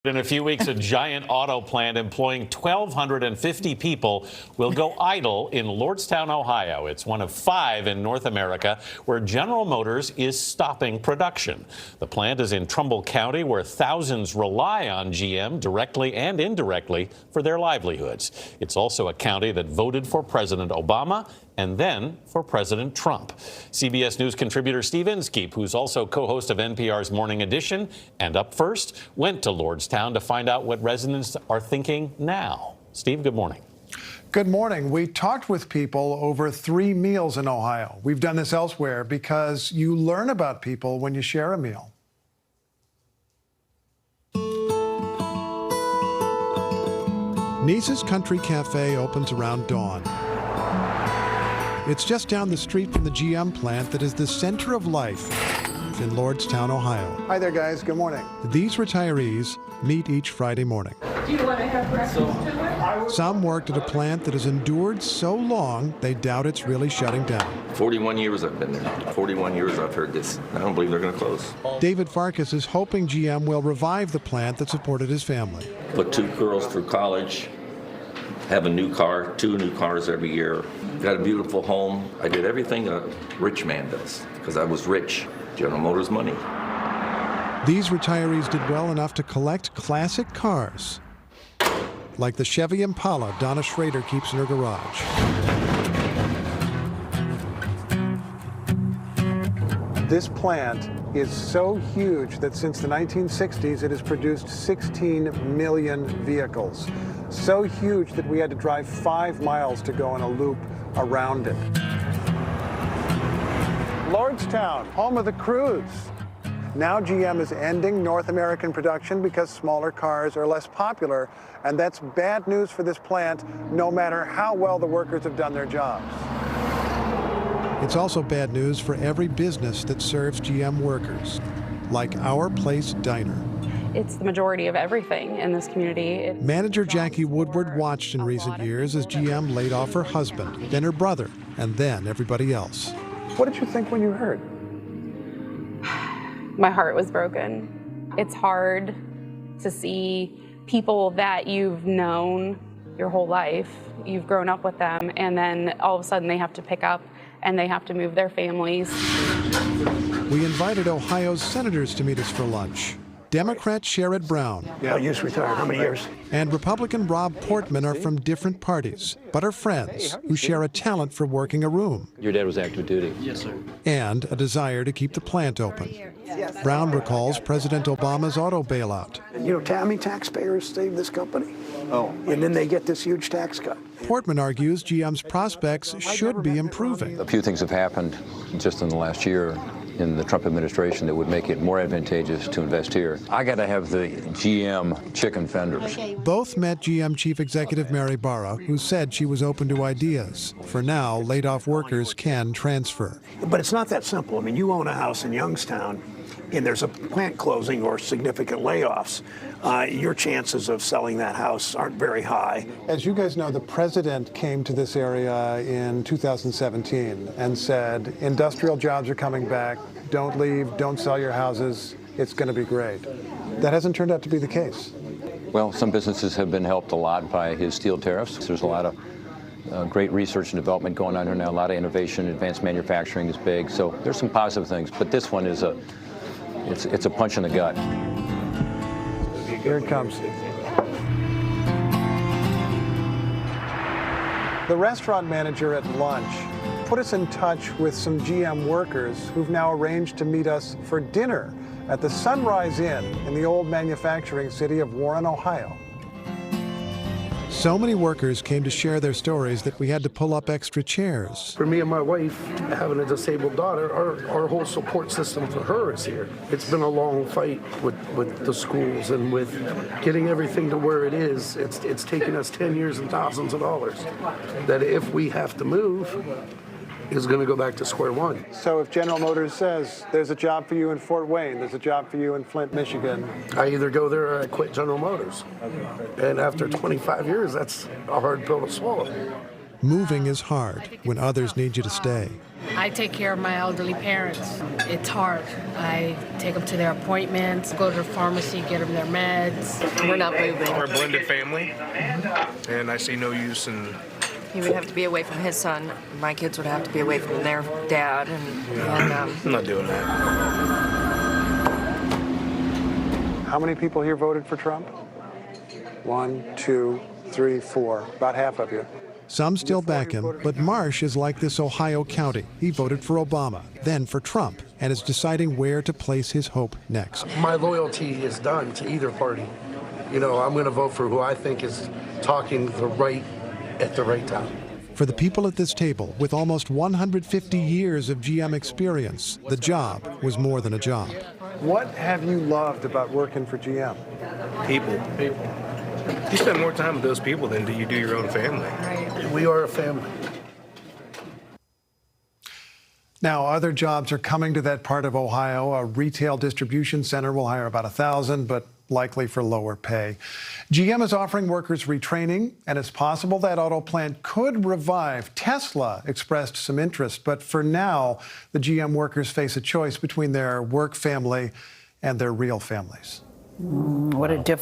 In a few weeks, a giant auto plant employing 1,250 people will go idle in Lordstown, Ohio. It's one of 5 in North America where General Motors is stopping production. The plant is in Trumbull County, where thousands rely on GM directly and indirectly for their livelihoods. It's also a county that voted for President Obama and then for President Trump. CBS News contributor Steve Inskeep, who's also co-host of NPR's Morning Edition and Up First, went to Lordstown to find out what residents are thinking now. Steve, good morning. Good morning. We talked with people over 3 meals in Ohio. We've done this elsewhere because you learn about people when you share a meal. Nice's Country Cafe opens around dawn. It's just down the street from the GM plant that is the center of life in Lordstown, Ohio. Hi there, guys. Good morning. These retirees meet each Friday morning. Do you want to have breakfast too? Some worked at a plant that has endured so long, they doubt it's really shutting down. 41 years I've been there. 41 years I've heard this. I don't believe they're going to close. David Farkas is hoping GM will revive the plant that supported his family. Put 2 girls through college, have a new car, 2 new cars every year. Got a beautiful home. I did everything a rich man does because I was rich. General Motors money. These retirees did well enough to collect classic cars, like the Chevy Impala Donna Schrader keeps in her garage. This plant is so huge that since the 1960s it has produced 16 million vehicles. So huge that we had to drive 5 miles to go in a loop around it. Lordstown, home of the Cruise. Now GM is ending North American production because smaller cars are less popular, and that's bad news for this plant, no matter how well the workers have done their jobs. It's also bad news for every business that serves GM workers, like Our Place Diner. It's the majority of everything in this community. Manager Jackie Woodward watched in recent years as GM laid off her husband, then her brother, and then everybody else. What did you think when you heard? My heart was broken. It's hard to see people that you've known your whole life, you've grown up with them, and then all of a sudden they have to pick up and they have to move their families. We invited Ohio's senators to meet us for lunch. Democrat Sherrod Brown. I used to retire. How many years? And Republican Rob Portman are from different parties, but are friends who share a talent for working a room. Your dad was active duty. Yes, sir. And a desire to keep the plant open. Brown recalls President Obama's auto bailout. You know, how many taxpayers saved this company? Oh. And then they get this huge tax cut. Portman argues GM's prospects should be improving. A few things have happened just in the last year in the Trump administration that would make it more advantageous to invest here. I got to have the GM chicken fenders. Both met GM Chief Executive Mary Barra, who said she was open to ideas. For now, laid-off workers can transfer. But it's not that simple. I mean, you own a house in Youngstown, and there's a plant closing or significant layoffs. Your chances of selling that house aren't very high. As you guys know, the president came to this area in 2017 and said, industrial jobs are coming back. Don't leave, don't sell your houses. It's going to be great. That hasn't turned out to be the case. Well, some businesses have been helped a lot by his steel tariffs. There's a lot of great research and development going on here now. A lot of innovation, advanced manufacturing is big. So there's some positive things, but this one is it's a punch in the gut. Here it comes. The restaurant manager at lunch put us in touch with some GM workers who've now arranged to meet us for dinner at the Sunrise Inn in the old manufacturing city of Warren, Ohio. So many workers came to share their stories that we had to pull up extra chairs. For me and my wife, having a disabled daughter, our whole support system for her is here. It's been a long fight with the schools and with getting everything to where it is. It's taken us 10 years and thousands of dollars. That if we have to move, is going to go back to square one. So if General Motors says there's a job for you in Fort Wayne, there's a job for you in Flint, Michigan. I either go there or I quit General Motors. And after 25 years, that's a hard pill to swallow. Moving is hard when others need you to stay. I take care of my elderly parents. It's hard. I take them to their appointments, go to the pharmacy, get them their meds. We're not moving. We're a blended family, and I see no use in... He would have to be away from his son. My kids would have to be away from their dad. I'm not doing that. How many people here voted for Trump? 1, 2, 3, 4. About half of you. Some still back him, but Marsh is like this Ohio county. He voted for Obama, then for Trump, and is deciding where to place his hope next. My loyalty is done to either party. You know, I'm going to vote for who I think is talking at the right time. For the people at this table, with almost 150 years of GM experience, the job was more than a job. What have you loved about working for GM? People. You spend more time with those people than do you do your own family. We are a family. Now, other jobs are coming to that part of Ohio. A retail distribution center will hire about 1,000, but likely for lower pay. GM is offering workers retraining, and it's possible that auto plant could revive. Tesla expressed some interest, but for now, the GM workers face a choice between their work family and their real families. What a difficult